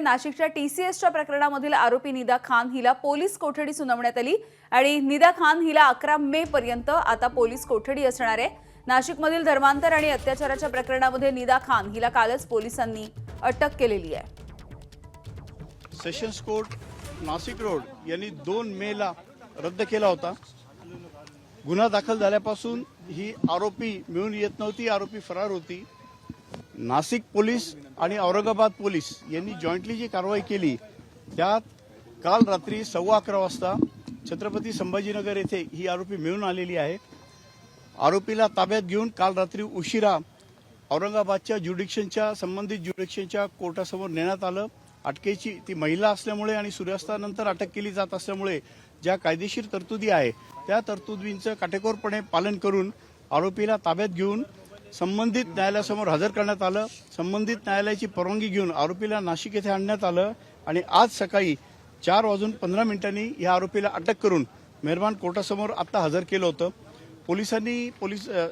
नाशिकच्या TCSच्या प्रकरणामधील आरोपी निदा खान हिला पोलीस कोठडी सुनावण्यात आली आणि निदा खान हिला 11 मे पर्यंत आता पोलीस कोठडी असणार आहे। नाशिकमधील धर्मांतर आणि अत्याचाराच्या प्रकरणामध्ये निदा खान हिला कालच पोलिसांनी अटक केलेली आहे। सेशन्स कोर्ट नाशिक रोड यांनी 2 मेला रद्द केला होता। गुन्हा दाखल झाल्यापासून ही आरोपी मिळून येत नव्हती, आरोपी फरार होती। नाशिक पोलीस आणि औरंगाबाद पोलीस यांनी जॉईंटली जी कारवाई केली त्यात काल रात्री 11:15 वाजता छत्रपती संभाजीनगर येथे ही आरोपी मिळून आलेली आहे। आरोपीला ताब्यात घेऊन काल रात्री उशिरा औरंगाबादच्या ज्युडिक्शनच्या संबंधित ज्युडिक्शनच्या कोर्टासमोर नेण्यात आलं। अटकेची ती महिला असल्यामुळे आणि सूर्यास्तानंतर अटक केली जात असल्यामुळे ज्या कायदेशीर तरतुदी आहे त्या तरतुदींचं काटेकोरपणे पालन करून आरोपीला ताब्यात घेऊन संबंधित न्यायालयासमोर हजर करण्यात आलं। संबंधित न्यायालयाची परवानगी घेऊन आरोपीला नाशिक येथे आणण्यात आलं आणि आज सकाळी 4:15 या आरोपीला अटक करून मेहरबान कोर्टासमोर आता हजर केलं होतं। पोलिसांनी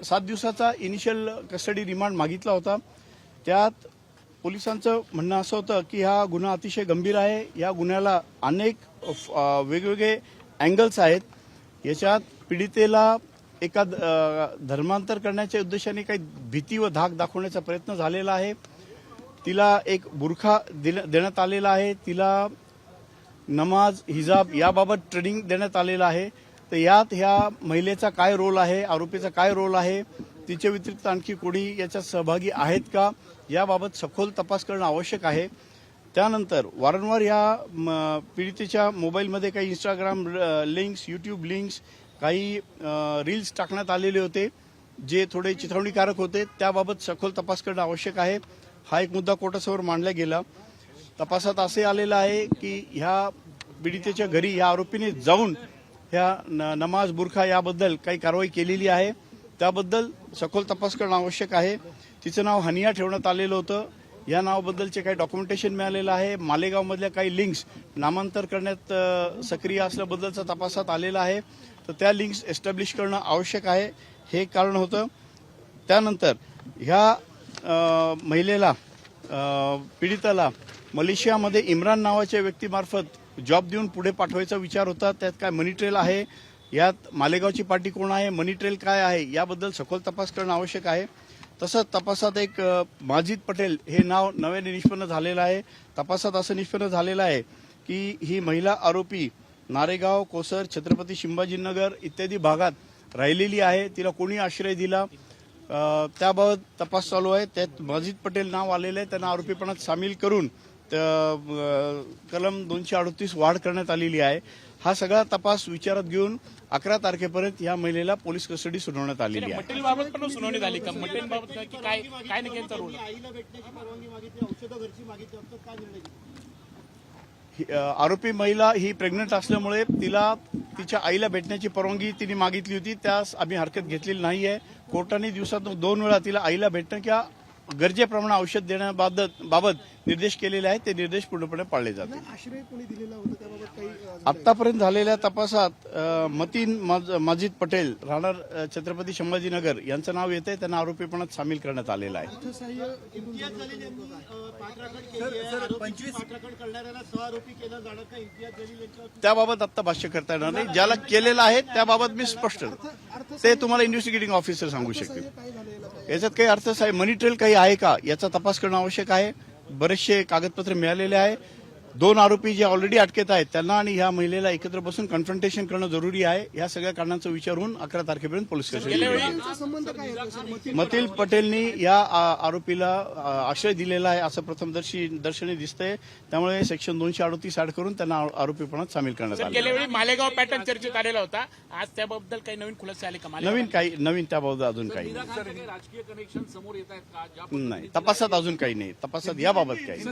7 दिवसाचा इनिशियल कस्टडी रिमांड मागितला होता। त्यात पोलिसांचं म्हणणं असं होतं की हा गुन्हा अतिशय गंभीर आहे, या गुन्ह्याला अनेक वेगवेगळे अँगल्स आहेत। याच्यात पीडितेला एका धर्मांतर करण्याच्या उद्देशाने काही भीती व धाक दाखवण्याचा प्रयत्न झालेला आहे। तिला एक बुरखा देण्यात आलेला आहे, तिला नमाज हिजाब याबाबत ट्रेनिंग देण्यात आलेलं आहे। तर यात ह्या महिलेचा काय रोल आहे, आरोपीचा काय रोल आहे, तिच्या व्यतिरिक्त आणखी कोणी याच्यात सहभागी आहेत का याबाबत सखोल तपास करणं आवश्यक आहे। त्यानंतर वारंवार या पीडितेच्या मोबाईलमध्ये काही इंस्टाग्राम लिंक्स, यूट्यूब लिंक्स, काही रील्स टाकण्यात आलेले होते जे थोडे चिथावणीकारक होते, त्याबाबत सखोल तपास करणं आवश्यक आहे। हा एक मुद्दा कोर्टासमोर मांडला गेला। तपासात असे आलेलं आहे की ह्या पीडितेच्या घरी ह्या आरोपीने जाऊन ह्या नमाज बुरखा याबद्दल काही कारवाई केलेली आहे, त्याबद्दल सखोल तपास करणं आवश्यक आहे। तिचं नाव हनिया ठेवण्यात आलेलं होतं, या नावाबद्दलचे काही डॉक्युमेंटेशन मिळालेलं आहे। मालेगावमधल्या काही लिंक्स नामांतर करण्यात सक्रिय असल्याबद्दलचा तपासात आलेला आहे, तर त्या लिंक्स एस्टॅब्लिश करणं आवश्यक आहे, हे कारण होतं। त्यानंतर ह्या महिलेला पीडिताला मलेशियामध्ये इम्रान नावाच्या व्यक्तीमार्फत जॉब देऊन पुढे पाठवायचा विचार होता। त्यात काय मनी ट्रेल आहे, यात मालेगावची पार्टी कोण आहे, मनी ट्रेल काय आहे याबद्दल सखोल तपास करणं आवश्यक आहे। तसंच तपासात एक माजिद पटेल हे नाव नव्याने निष्पन्न झालेलं आहे। तपासात असं निष्पन्न झालेलं आहे की ही महिला आरोपी नारेगाव, कोसर, छत्रपती संभाजीनगर इत्यादी भागात राहिलेली आहे, तिला कोणी आश्रय दिला त्याबाबत तपास चालू आहे। त्यात माजिद पटेल नाव आलेलं आहे, त्यांना आरोपीपणात सामील करून कलम 238 वाढ करण्यात आलेली आहे। हा सगळा तपास विचारात घेऊन 11 तारखेपर्यंत या महिलेला पोलीस कस्टडी सुनावण्यात आलेली आहे। मटेरियलबाबत पण सुनावणी झाली का? मटेरियलबाबत की काय काय नक्कीचा रोल? आरोपी महिला ही प्रेग्नंट असल्यामुळे तिला तिच्या आईला भेटण्याची परवानगी तिने मागितली होती, त्यास आम्ही हरकत घेतलेली नाहीये। कोर्टाने दिवसातून 2 वेळा तिला आईला भेटणं किंवा गरजेप्रमाणे औषध देण्याबाबत निर्देश केलेले आहेत, ते निर्देश पूर्णपणे पाळले जातील। आतापर्यंत झालेल्या तपासात मतीन माजिद पटेल राहणार छत्रपती संभाजीनगर यांचं नाव येतंय, त्यांना आरोपीपणात सामील करण्यात आलेलं आहे। त्याबाबत आता भाष्य करता येणार नाही, ज्याला केलेलं आहे त्याबाबत मी स्पष्ट ते तुम्हाला इन्व्हेस्टिगेटिंग ऑफिसर सांगू शकतील। याच्यात काही अर्थ आहे मनी ट्रेल काही आहे का याचा तपास करणं आवश्यक आहे। बरेचसे कागदपत्र मिळालेले आहे। 2 आरोपी जे ऑलरेडी अटकेत आहेत त्यांना आणि ह्या महिलेला एकत्र बसून कन्फ्रंटेशन करणं जरुरी आहे। या सगळ्या कारणांचा विचार होऊन 11 तारखेपर्यंत पोलीस कस्टडी मतीन पटेलनी या आरोपीला आश्रय दिलेला आहे असं प्रथमदर्शनी दिसतंय, त्यामुळे सेक्शन 238 ऍड करून त्यांना आरोपीपणात सामील करण्यात आलं। गेल्या वेळी मालेगाव पॅटर्न चर्चेत आलेला होता, आज त्याबद्दल काही नवीन खुलासे आले का? नवीन त्याबाबत अजून काही राजकीय कनेक्शन समोर येत आहेत का? नाही, तपासात अजून काही नाही, तपासात याबाबत काही